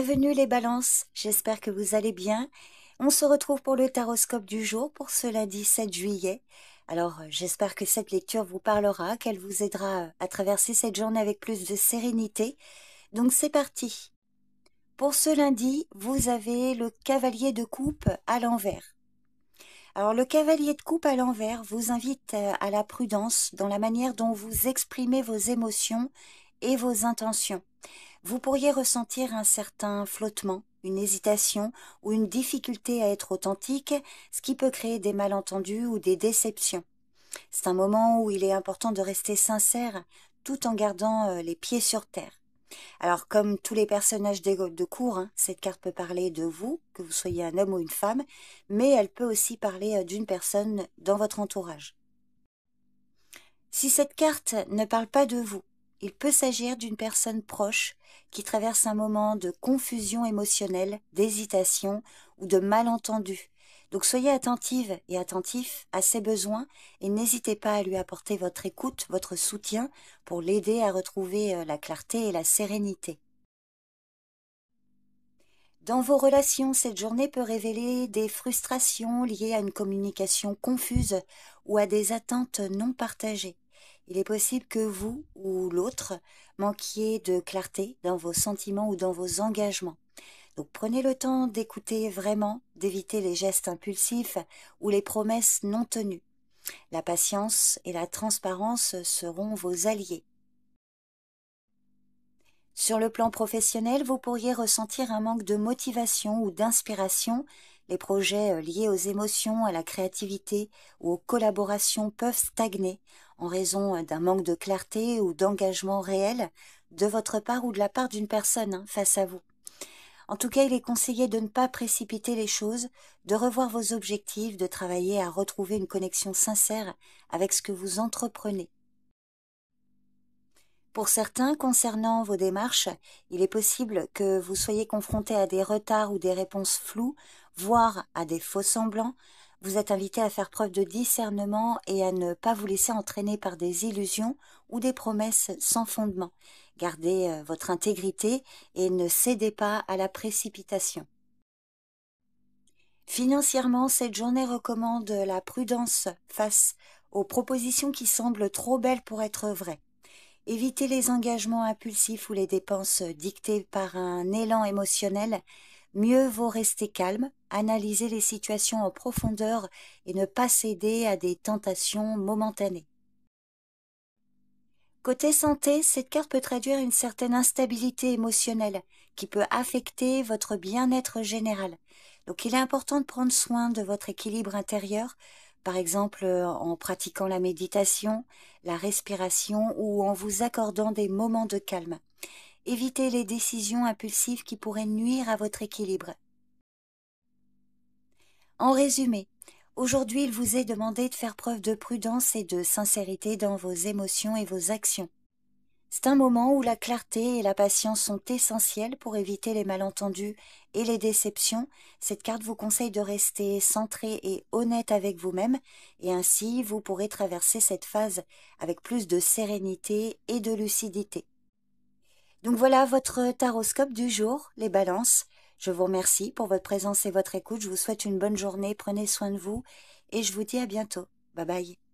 Bienvenue les balances, j'espère que vous allez bien. On se retrouve pour le taroscope du jour pour ce lundi 7 juillet. Alors j'espère que cette lecture vous parlera, qu'elle vous aidera à traverser cette journée avec plus de sérénité. Donc c'est parti. Pour ce lundi, vous avez le cavalier de coupe à l'envers. Alors le cavalier de coupe à l'envers vous invite à la prudence dans la manière dont vous exprimez vos émotions et vos intentions. Vous pourriez ressentir un certain flottement, une hésitation ou une difficulté à être authentique, ce qui peut créer des malentendus ou des déceptions. C'est un moment où il est important de rester sincère tout en gardant les pieds sur terre. Alors comme tous les personnages de cour, cette carte peut parler de vous, que vous soyez un homme ou une femme, mais elle peut aussi parler d'une personne dans votre entourage. Si cette carte ne parle pas de vous, il peut s'agir d'une personne proche qui traverse un moment de confusion émotionnelle, d'hésitation ou de malentendu. Donc soyez attentive et attentif à ses besoins et n'hésitez pas à lui apporter votre écoute, votre soutien pour l'aider à retrouver la clarté et la sérénité. Dans vos relations, cette journée peut révéler des frustrations liées à une communication confuse ou à des attentes non partagées. Il est possible que vous ou l'autre manquiez de clarté dans vos sentiments ou dans vos engagements. Donc prenez le temps d'écouter vraiment, d'éviter les gestes impulsifs ou les promesses non tenues. La patience et la transparence seront vos alliés. Sur le plan professionnel, vous pourriez ressentir un manque de motivation ou d'inspiration. Les projets liés aux émotions, à la créativité ou aux collaborations peuvent stagner en raison d'un manque de clarté ou d'engagement réel de votre part ou de la part d'une personne face à vous. En tout cas, il est conseillé de ne pas précipiter les choses, de revoir vos objectifs, de travailler à retrouver une connexion sincère avec ce que vous entreprenez. Pour certains, concernant vos démarches, il est possible que vous soyez confronté à des retards ou des réponses floues, voire à des faux-semblants. Vous êtes invité à faire preuve de discernement et à ne pas vous laisser entraîner par des illusions ou des promesses sans fondement. Gardez votre intégrité et ne cédez pas à la précipitation. Financièrement, cette journée recommande la prudence face aux propositions qui semblent trop belles pour être vraies. Évitez les engagements impulsifs ou les dépenses dictées par un élan émotionnel. Mieux vaut rester calme, analyser les situations en profondeur et ne pas céder à des tentations momentanées. Côté santé, cette carte peut traduire une certaine instabilité émotionnelle qui peut affecter votre bien-être général. Donc il est important de prendre soin de votre équilibre intérieur, par exemple en pratiquant la méditation, la respiration ou en vous accordant des moments de calme. Évitez les décisions impulsives qui pourraient nuire à votre équilibre. En résumé, aujourd'hui il vous est demandé de faire preuve de prudence et de sincérité dans vos émotions et vos actions. C'est un moment où la clarté et la patience sont essentielles pour éviter les malentendus et les déceptions. Cette carte vous conseille de rester centré et honnête avec vous-même et ainsi vous pourrez traverser cette phase avec plus de sérénité et de lucidité. Donc voilà votre taroscope du jour, les balances. Je vous remercie pour votre présence et votre écoute. Je vous souhaite une bonne journée, prenez soin de vous et je vous dis à bientôt. Bye bye.